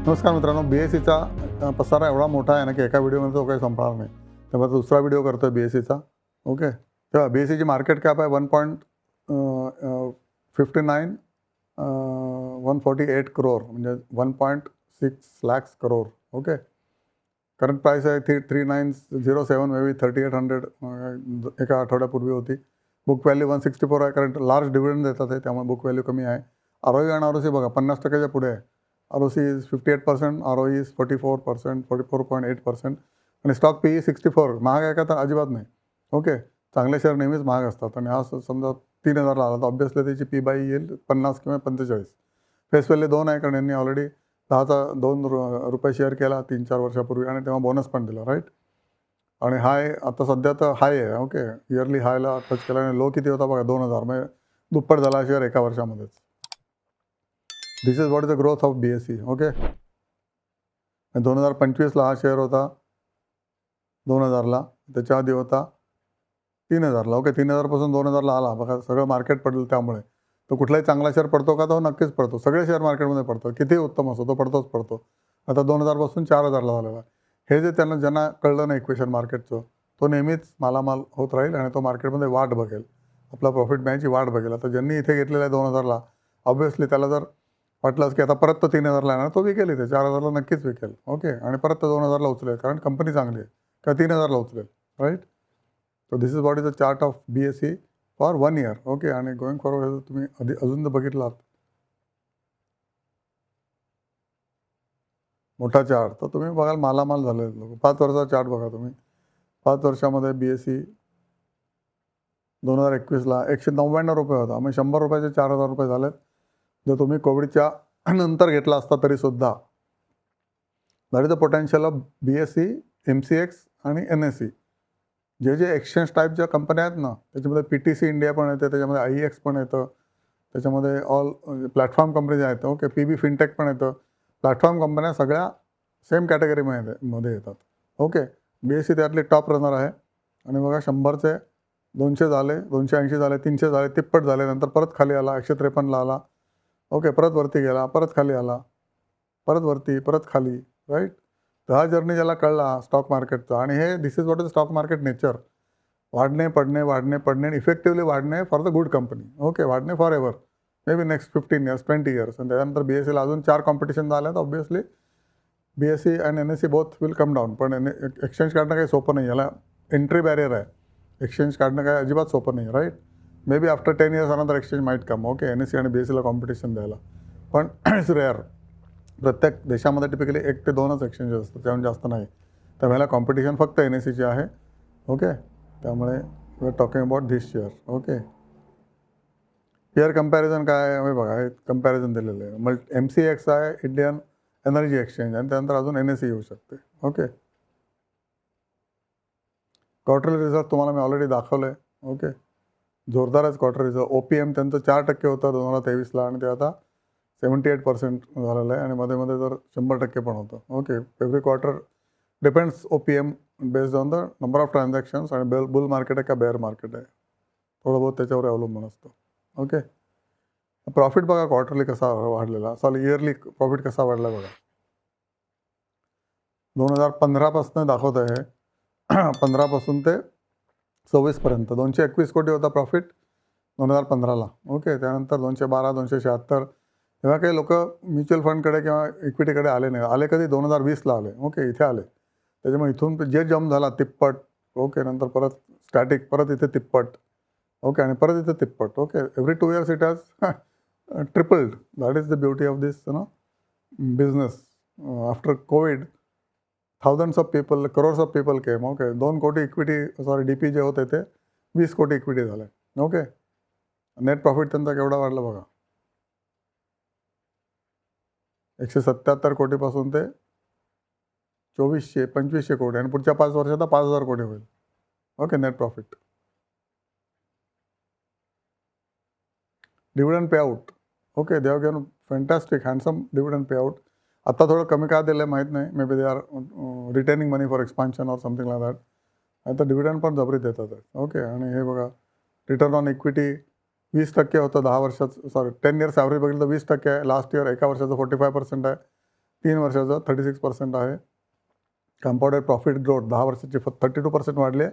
नमस्कार मित्रांनो, BSEचा पसारा एवढा मोठा आहे ना, की एका व्हिडिओमध्ये तो काही संपणार नाही. त्यामुळे दुसरा व्हिडिओ करतो आहे BSEचा. ओके. तेव्हा BSEची मार्केट कॅप आहे 1.59 148 करोड म्हणजे 1.6 lakh crore. Okay. Current price आहे 3907 मे बी 3800 एका आठवड्यापूर्वी होती. बुक व्हॅल्यू 164 आहे. कारण लार्ज डिव्हिडंड देतात आहे, त्यामुळे बुक व्हॅल्यू कमी आहे. ROE आणि ROC बघा 50%च्या पुढे आहे. ROC इज 58%, ROE इज 44%, 44.8% आणि स्टॉक PE 64. महाग आहे का? तर अजिबात नाही. ओके. चांगले शेअर नेहमीच महाग असतात आणि हा समजा 3000ला आला तर ऑब्व्हियसली त्याची पी बाय येईल 50 किंवा 45. फेस व्हॅल्यू 2 आहे, कारण यांनी ऑलरेडी 2 रुपये शेअर केला 3-4 वर्षापूर्वी आणि तेव्हा बोनस पण दिला, राईट. आणि हाय आता सध्या तर हाय आहे. ओके. इयरली हायला टच केला आणि लो किती होता बघा 2000, म्हणजे दुप्पट झाला शेअर एका वर्षामध्येच. This is what is the growth of BSE. Okay. 2025ला हा शेअर होता 2000ला, त्याच्या आधी होता 3000ला. ओके. 3000पासून 2000ला आला. बघा सगळं मार्केट पडलं त्यामुळे. तो कुठलाही चांगला शेअर पडतो का? तो नक्कीच पडतो. सगळे शेअर मार्केटमध्ये पडतात. कितीही उत्तम असो तो पडतोच पडतो. आता 2000पासून 4000ला झालेला आहे. हे जे ज्यांना कळलं नाही इक्वेशन मार्केटचं, तो नेहमीच मालामाल होत राहील आणि तो मार्केटमध्ये वाट बघेल. आपला प्रॉफिट मिळायची वाट बघेल. आता ज्यांनी इथे घेतलेलं आहे 2000ला, ऑब्व्हियसली त्याला जर वाटलंच की आता परत तो 3000ला येणार, तो विकेल इथे 4000ला नक्कीच विकेल. ओके. आणि परत तो 2000ला उचलेल, कारण कंपनी चांगली आहे. किंवा 3000ला उचलेल, right. So this is what is the chart of BSE for 1 year. Okay. आणि गोइंग फॉरवर्ड तुम्ही अजून जर बघितलात मोठा चार्ट, तर तुम्ही बघाल मालामाल झाले लोक. 5 वर्षाचा चार्ट बघा तुम्ही. 5 वर्षामध्ये BSE 2021ला 199 रुपये होता. मग 100 रुपयाचे 4000 रुपये झालेत. जर तुम्ही कोविडच्या नंतर घेतला असता तरीसुद्धा that is the potential of BSE, MCX आणि NSE. जे एक्सचेंज टाईपच्या कंपन्या आहेत ना, त्याच्यामध्ये PTC इंडिया पण येते, त्याच्यामध्ये IEX पण येतं, त्याच्यामध्ये ऑल प्लॅटफॉर्म कंपनीज आहेत. ओके. PB फिनटेक पण येतं. प्लॅटफॉर्म कंपन्या सगळ्या सेम कॅटेगरीमध्ये येतात. ओके. BSE त्यातली टॉप रनर आहे. आणि बघा 100चे 200 झाले, 280 झाले, 300 झाले, तिप्पट झाले. नंतर परत खाली आला, 153ला आला. ओके. परत वरती गेला, परत खाली आला, परत वरती, परत खाली, राईट. तर हा जर्नी ज्याला कळला स्टॉक मार्केटचा, आणि हे this is what is stock market nature. वाढणे, पडणे, वाढणे, पडणे आणि इफेक्टिव्हली वाढणे for the good company. Okay. वाढणे forever, may be next 15 years, 20 years. आणि त्यानंतर BSEला अजून 4 कॉम्पिटिशन झाल्या, तर ऑब्व्हियसली BSE आणि NSE both will come down. पण एक्सचेंज काढणं काही सोपं नाही. याला एंट्री बॅरियर आहे. एक्सचेंज काढणं काही अजिबात सोपं नाही, right. May be after 10 years अनंतर exchange might come. Okay. NSE आणि BSEला कॉम्पिटिशन द्यायला. पण इट्स रेअर. प्रत्येक देशामध्ये टिपिकली 1 ते 2च एक्सचेंजेस असतात, त्याहून जास्त नाही. त्यावेळेला कॉम्पिटिशन फक्त NSEची आहे. ओके. त्यामुळे we are talking about this share. Okay. Peer comparison काय आहे बघा, हे कंपॅरिझन दिलेलं आहे. MCX आहे, इंडियन एनर्जी एक्सचेंज, आणि त्यानंतर अजून NSE येऊ शकते. ओके. क्वार्टरली रिझल्ट तुम्हाला मी ऑलरेडी दाखवलं आहे. ओके. जोरदारच क्वार्टर रिझल्ट. OPM त्यांचं 4% होतं 2023ला, आणि ते आता 78% झालेलं आहे. आणि मध्ये तर 100% पण होतं. Okay. Every quarter depends OPM based on the number of transactions, आणि बुल मार्केट आहे का बेअर मार्केट आहे, थोडं बहुत त्याच्यावर अवलंबून असतं. ओके. प्रॉफिट बघा क्वार्टरली कसा वाढलेला, इयरली प्रॉफिट कसा वाढला बघा. 2015पासून दाखवत आहे. 15पासून ते 26पर्यंत 221 कोटी होता प्रॉफिट 2015ला. ओके. त्यानंतर 212, 276. तेव्हा काही लोक म्युच्युअल फंडकडे किंवा इक्विटीकडे आले नाही. आले कधी? 2020ला आले. ओके. इथे आले. त्याच्यामुळे इथून जे जम्प झाला तिप्पट. ओके. नंतर परत स्टॅटिक, परत इथे तिप्पट. ओके. आणि परत इथे तिप्पट. Okay. Every 2 years it has tripled. That is the beauty of this business. After Covid thousands of people, crores of people came. Okay. 2 कोटी इक्विटी, DP जे होते ते 20 कोटी इक्विटी झाले. ओके. नेट प्रॉफिट त्यांचा केवढा वाढला बघा. 177 कोटीपासून ते 2500 कोटी, आणि पुढच्या 5 वर्षात 5000 कोटी होईल. Okay. Net profit. Dividend payout. Okay. They have given fantastic handsome dividend payout. आता थोडं कमी का दिलं आहे माहीत नाही. May be they R retaining money for expansion or something like that. आता डिव्हिडंड पण जबरी देतात आहे. ओके. आणि हे बघा, रिटर्न ऑन इक्विटी 20% होतं 10 वर्षाचं, 10 इयर्स ॲव्हरेज बघितलं तर 20% आहे. लास्ट इयर एका वर्षाचं 45% आहे. 3 वर्षाचं 36% आहे. कंपाऊंडेड प्रॉफिट ग्रोथ 10 वर्षाची 32% वाढले.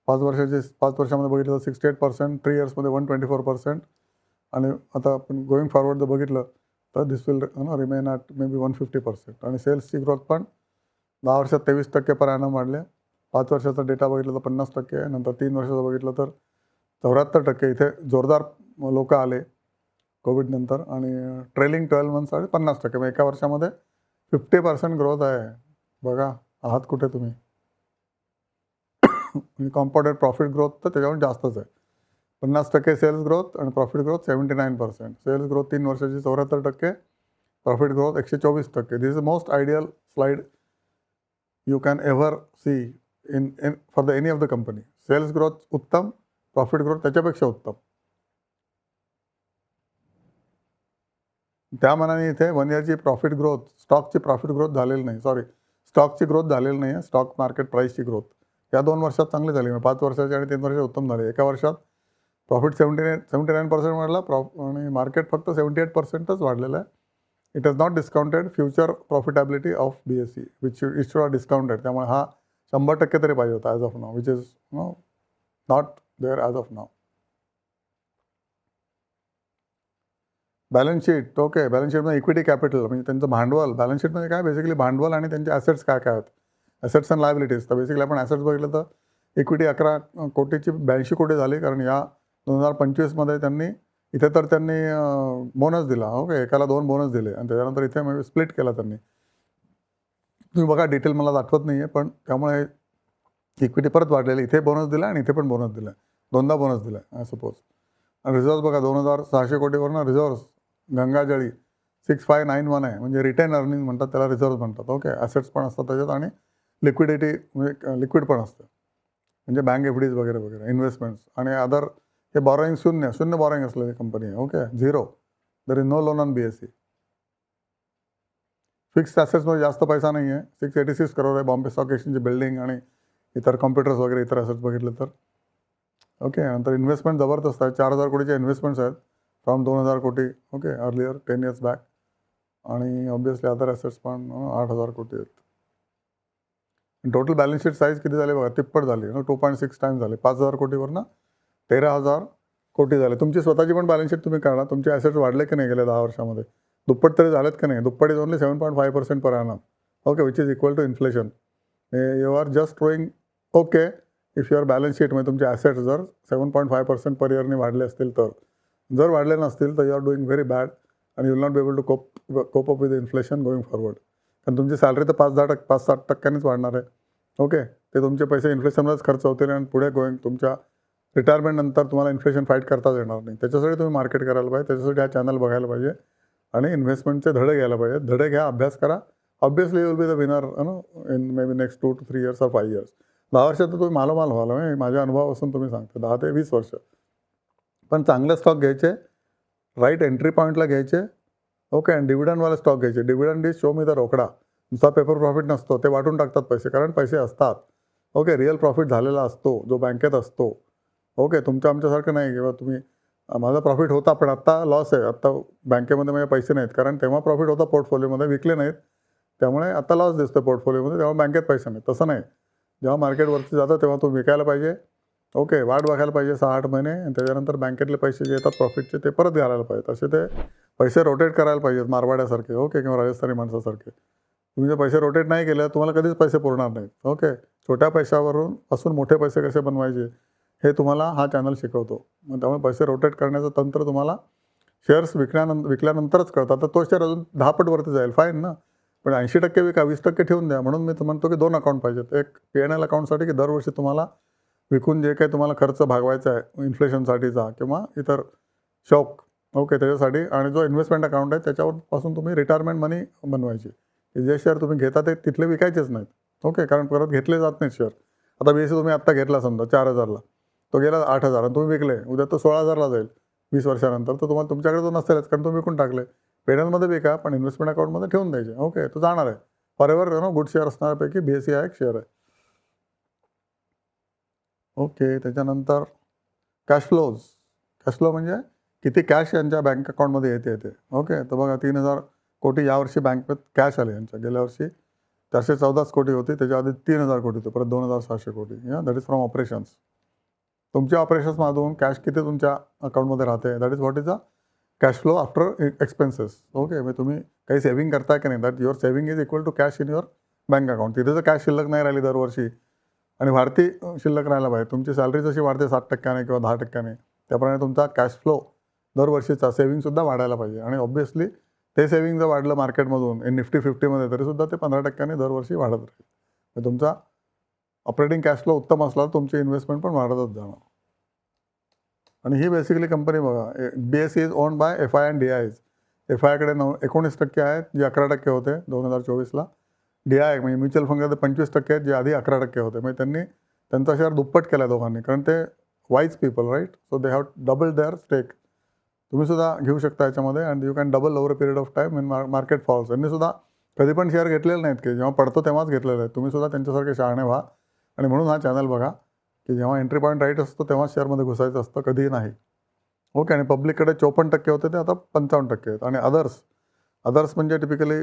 5 वर्षामध्ये बघितलं तर 68%, 3 इयर्समध्ये 124%. आणि आता आपण गोईंग फॉरवर्ड जर बघितलं तर this will remain at may be 150%. आणि सेल्सची ग्रोथ पण 10 वर्षात 23% पर ॲनम वाढले. 5 वर्षाचा डेटा बघितलं तर 50% आहे. नंतर 3 वर्षाचं बघितलं तर 74%. इथे जोरदार लोक आले कोविडनंतर. आणि ट्रेलिंग 12 मंथ्ससाठी 50%. मग एका वर्षामध्ये 50% ग्रोथ आहे. बघा आहात कुठे तुम्ही. आणि कॉम्पाऊंडेड प्रॉफिट ग्रोथ तर त्याच्यावर जास्तच आहे. 50% सेल्स ग्रोथ आणि प्रॉफिट ग्रोथ 79%. सेल्स ग्रोथ 3 वर्षाची 74%, profit growth 124%. This is the most ideal slide you can ever see in for the any of the company. Sales growth उत्तम, प्रॉफिट ग्रोथ त्याच्यापेक्षा उत्तम. त्या मानाने इथे 1 इयरची प्रॉफिट ग्रोथ, स्टॉकची प्रॉफिट ग्रोथ झालेली नाही. स्टॉकची ग्रोथ झालेली नाही आहे. स्टॉक मार्केट प्राईसची ग्रोथ या 2 वर्षात चांगली झाली. 5 वर्षाची आणि 3 वर्षाची उत्तम झाली. एका वर्षात प्रॉफिट 79% वाढला आणि मार्केट फक्त 78%च वाढलेलं आहे. It has not discounted future profitability of BSE which it should are discounted. त्यामुळे हा 100% तरी पाहिजे होता as of now, which is not there as of now. Balance sheet. Okay, balance शीटमध्ये इक्विटी कॅपिटल म्हणजे त्यांचं भांडवल. बॅलन्स शीटमध्ये काय बेसिकली भांडवल आणि त्यांचे ॲसेट्स काय काय आहेत, ॲसेट्स अँड लायबिलिटीज. तर बेसिकली आपण ॲसेट्स बघितलं तर इक्विटी 11 कोटीची 82 कोटी झाली. कारण या 2025मध्ये त्यांनी इथे तर त्यांनी बोनस दिला. ओके, एकाला 2 बोनस दिले आणि त्याच्यानंतर इथे म्हणजे स्प्लिट केला त्यांनी. तुम्ही बघा डिटेल मला दाखवत नाही आहे, पण त्यामुळे इक्विटी परत वाढलेली. इथे बोनस दिला आणि इथे पण बोनस दिला. 2दा बोनस दिला आय सपोज. आणि रिझर्व्ह बघा 2600 कोटीवरनं रिझर्व्ह गंगाजळी 6591 आहे. म्हणजे रिटेन अर्निंग म्हणतात त्याला, रिझर्व्ह म्हणतात. ओके, ॲसेट्स पण असतात त्याच्यात आणि लिक्विडिटी म्हणजे लिक्विड पण असतं. म्हणजे बँक एफडीज वगैरे वगैरे इन्व्हेस्टमेंट्स आणि अदर. हे बॉरोईंग शून्य बॉरोईंग असलेली कंपनी आहे. Okay, 0. There is no loan on BSE. Fixed ॲसेट्समध्ये जास्त पैसा नाही आहे. 686 करोड आहे. बॉम्बे स्टॉक एक्सचेंजची बिल्डिंग आणि इतर कॉम्प्युटर्स वगैरे इतर ॲसेट्स बघितलं तर. ओके, नंतर इन्व्हेस्टमेंट जबरदस्त आहे. 4000 कोटीचे इन्व्हेस्टमेंट्स आहेत फ्रॉम 2000 कोटी. Okay, earlier 10 years back. आणि ऑब्वियसली अदर ॲसेट्स पण 8000 कोटी आहेत. टोटल बॅलन्स शीट साईज किती झाली बघा, तिप्पट झाली. 2.6 टाइम्स झाले. 5000 कोटीवरनं 13,000 कोटी झाले. तुमची स्वतःची पण बॅलन्स शीट तुम्ही काढा. तुमचे ॲसेट्स वाढले की नाही गेल्या 10 वर्षामध्ये, दुप्पट तरी झालेत की नाही. दुप्पट is only 7.5% per annum. Okay, which is equal to inflation. You are just growing okay if your balance sheet म्हणजे तुमचे ॲसेट्स जर 7.5% पर इयरने वाढले असतील तर. जर वाढले नसतील तर you are doing very bad आणि you will not be able to cope up with inflation going forward. कारण तुमची सॅलरी तर 5-7% वाढणार आहे. ओके, ते तुमचे पैसे इन्फ्लेशनमध्येच खर्च होतील आणि पुढे गोईंग तुमच्या रिटायरमेंटनंतर तुम्हाला इन्फ्लेशन फाईट करताच येणार नाही. त्याच्यासाठी तुम्ही मार्केट करायला पाहिजे. त्याच्यासाठी हा चॅनल बघायला पाहिजे आणि इन्व्हेस्टमेंटचे धडे घ्यायला पाहिजे. धडे घ्या, अभ्यास करा. Obviously you will be the winner in may be next 2 to 3 years or 5 years. 10 वर्षात तर तुम्ही मालोमाल व्हाल. माझ्या अनुभवापासून तुम्ही सांगते 10 ते 20 वर्ष. पण चांगले स्टॉक घ्यायचे, राईट एंट्री पॉईंटला घ्यायचे. ओके, आणि डिव्हिडंडवाले स्टॉक घ्यायचे. Dividend is show me the रोकडा. नुसता पेपर प्रॉफिट नसतो, ते वाटून टाकतात पैसे, कारण पैसे असतात. ओके, रिअल प्रॉफिट झालेला असतो जो बँकेत असतो. ओके, तुमच्या आमच्यासारखं नाही किंवा तुम्ही माझा प्रॉफिट होता पण आत्ता लॉस आहे. आत्ता बँकेमध्ये माझे पैसे नाहीत, कारण तेव्हा प्रॉफिट होता पोर्टफोलिओमध्ये, विकले नाहीत त्यामुळे आता लॉस दिसतो पोर्टफोलिओमध्ये, तेव्हा बँकेत पैसे नाहीत. तसं नाही, जेव्हा मार्केटवरती जातं तेव्हा तुम्ही विकायला पाहिजे. ओके, वाट बघायला पाहिजे 6-8 महिने आणि त्याच्यानंतर बँकेतले पैसे जे येतात प्रॉफिटचे ते परत घालायला पाहिजेत. असे ते पैसे रोटेट करायला पाहिजेत मारवाड्यासारखे. ओके, किंवा राजस्थानी माणसासारखे. तुम्ही जर पैसे रोटेट नाही केले तुम्हाला कधीच पैसे पुरणार नाहीत. ओके, छोट्या पैशावरून पासून मोठे पैसे कसे बनवायचे हे तुम्हाला हा चॅनल शिकवतो. मग त्यामुळे पैसे रोटेट करण्याचं तंत्र तुम्हाला शेअर्स विकल्यानंतरच कळतं. तर तो शेअर अजून 10 पटवरती जाईल, फाईन ना, पण 80% विका, 20% ठेवून द्या. म्हणून मी म्हणतो की 2 अकाउंट पाहिजेत. एक P&L अकाउंटसाठी की दरवर्षी तुम्हाला विकून जे काही तुम्हाला खर्च भागवायचा आहे इन्फ्लेशनसाठीचा किंवा इतर शौक, ओके, त्याच्यासाठी. आणि जो इन्व्हेस्टमेंट अकाउंट आहे त्याच्यापासून तुम्ही रिटायरमेंट मनी बनवायची. जे शेअर तुम्ही घेता ते तिथले विकायचेच नाहीत. ओके, कारण परत घेतले जात नाहीत शेअर. आता BSE तुम्ही आत्ता घेतला समजा 4000ला, तो गेला 8000 आणि तुम्ही विकले, उद्या तो 16000ला जाईल 20 वर्षानंतर, तर तुम्हाला तुमच्याकडे तो नसेलच कारण तुम्ही विकून टाकले. पेनलमध्ये विका पण इन्व्हेस्टमेंट अकाउंटमध्ये ठेवून द्यायचे. ओके, तो जाणार आहे फॉरएव्हर. गुड शेअर असणाऱ्यापैकी BSE हा एक शेअर आहे. ओके, त्याच्यानंतर कॅश फ्लोज. कॅश फ्लो म्हणजे किती कॅश यांच्या बँक अकाउंटमध्ये येते. ओके, तर बघा 3000 कोटी यावर्षी बँकेत कॅश आले यांच्या. गेल्या वर्षी 414 कोटी होती, त्याच्या आधी 3000 कोटी होते, परत 2600 कोटी. That is from operations. तुमच्या ऑपरेशन्समधून कॅश किती तुमच्या अकाउंटमध्ये राहते, that is what is a cash flow after expenses. Okay, मग तुम्ही काही सेव्हिंग करताय की नाही, that your saving is equal to cash in your bank account. तिथे जर कॅश शिल्लक नाही राहिली दरवर्षी आणि वाढती शिल्लक राहायला पाहिजे. तुमची सॅलरी जशी वाढते 7% किंवा 10%, त्याप्रमाणे तुमचा कॅश फ्लो दरवर्षीचा सेव्हिंगसुद्धा वाढायला पाहिजे. आणि ऑब्व्हियसली ते सेव्हिंग जर वाढलं मार्केटमधून निफ्टी 50मध्ये तरीसुद्धा ते 15% दरवर्षी वाढत राहील. तर तुमचा ऑपरेटिंग कॅश फ्लो उत्तम असला तर तुमची इन्व्हेस्टमेंट पण वाढतच जाणार. आणि ही बेसिकली कंपनी बघा, BSE is owned by FI and DIs. FIकडे 19% आहेत, जे 11% होते 2024ला. DI म्हणजे म्युच्युअल फंडमध्ये 25% आहेत, जे आधी 11% होते. म्हणजे त्यांनी त्यांचा शेअर दुप्पट केला दोघांनी, कारण ते wise people, right. So they have double their stake. तुम्ही सुद्धा घेऊ शकता याच्यामध्ये, and you can double over a period of time in market falls. यांनी सुद्धा कधी पण शेअर घेतलेले नाहीत, की जेव्हा पडतो तेव्हाच घेतलेले आहेत. तुम्ही सुद्धा त्यांच्यासारखे शहाणे व्हा. आणि म्हणून हा चॅनल बघा, की जेव्हा एंट्री पॉईंट राईट असतो तेव्हा शेअरमध्ये घुसायचं असतं, कधीही नाही. ओके. आणि पब्लिककडे 54% होते, ते आता 55% आहेत. आणि अदर्स म्हणजे typically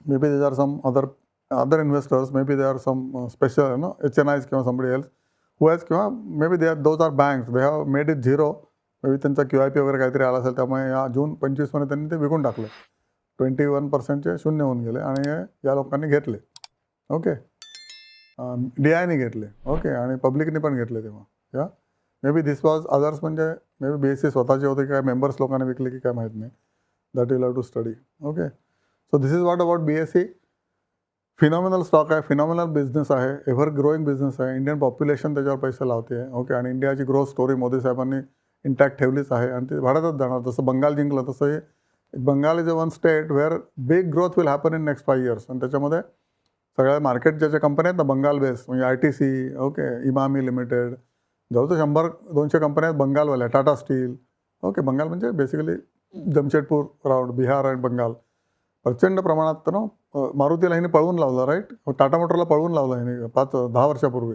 maybe there are some other investors, maybe they are some special HNIs किंवा समबडी एल्स हू हॅज, किंवा maybe those are banks, they have made it zero. Maybe त्यांचा QIP वगैरे काहीतरी आला असेल, त्यामुळे या जून 25मध्ये त्यांनी ते विकून टाकले. 21% शून्य होऊन गेले आणि या लोकांनी घेतले. ओके. DIने घेतले. ओके. आणि पब्लिकने पण घेतले तेव्हा. या may be this was others, म्हणजे मे बी BSE स्वतःचे होते, काय मेंबर्स लोकांनी विकले की काय माहीत नाही. That will have to study. Okay. So this is what about BSE. Phenomenal stock आहे, फिनॉमिनल बिझनेस आहे, एव्हर ग्रोईंग बिझनेस आहे. इंडियन पॉप्युलेशन त्याच्यावर पैसे लावते आहे. ओके. आणि इंडियाची ग्रोथ स्टोरी मोदी साहेबांनी इंटॅक्ट ठेवलीच आहे, आणि ते वाढतच जाणार. जसं बंगाल जिंकलं तसं हे Bengal is a one state where big growth will happen in next 5 years. आणि त्याच्यामध्ये सगळ्या मार्केट ज्याच्या कंपन्या आहेत ना, बंगाल बेस, म्हणजे ITC, ओके, इमामी लिमिटेड, जवळजवळ 100-200 कंपन्या आहेत बंगालवाल्या. Tata steel, okay. बंगाल म्हणजे बेसिकली जमशेदपूर राऊंड, बिहार आणि बंगाल. प्रचंड प्रमाणात मारुतीला ह्याने पळवून लावलं, राईट. टाटा मोटरला पळवून लावलं ह्याने 5-10 वर्षापूर्वी.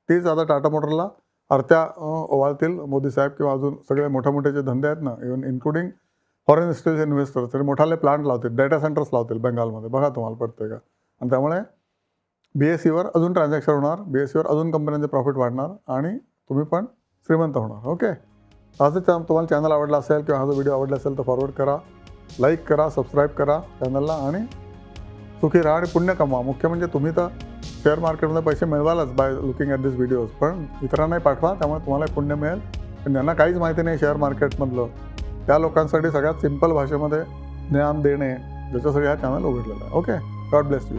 तीच आता टाटा मोटरला आरत्या ओवाळतील मोदी साहेब, किंवा अजून सगळे मोठे जे धंदे आहेत ना, इव्हन इन्क्लुडिंग फॉरेन इन्व्हेस्टर्स, तरी मोठाले प्लांट लावतील, डेटा सेंटर्स लावतील बंगालमध्ये. बघा तुम्हाला पडतंय का. आणि त्यामुळे BSEवर अजून ट्रान्झॅक्शन होणार, BSEवर अजून कंपन्यांचे प्रॉफिट वाढणार, आणि तुम्ही पण श्रीमंत होणार. ओके. असं तुम्हाला चॅनल आवडला असेल किंवा हा जो व्हिडिओ आवडला असेल तर फॉरवर्ड करा, लाईक करा, सबस्क्राईब करा चॅनलला, आणि सुखी राहा आणि पुण्य कमवा. मुख्य म्हणजे तुम्ही तर शेअर मार्केटमध्ये पैसे मिळवालच by looking at this videos, पण इतरांनाही पाठवा, त्यामुळे तुम्हाला पुण्य मिळेल. पण ज्यांना काहीच माहिती नाही शेअर मार्केटमधलं, त्या लोकांसाठी सगळ्यात सिंपल भाषेमध्ये ज्ञान देणे, ज्याच्यासाठी हा चॅनल उघडलेला आहे. ओके. God bless you.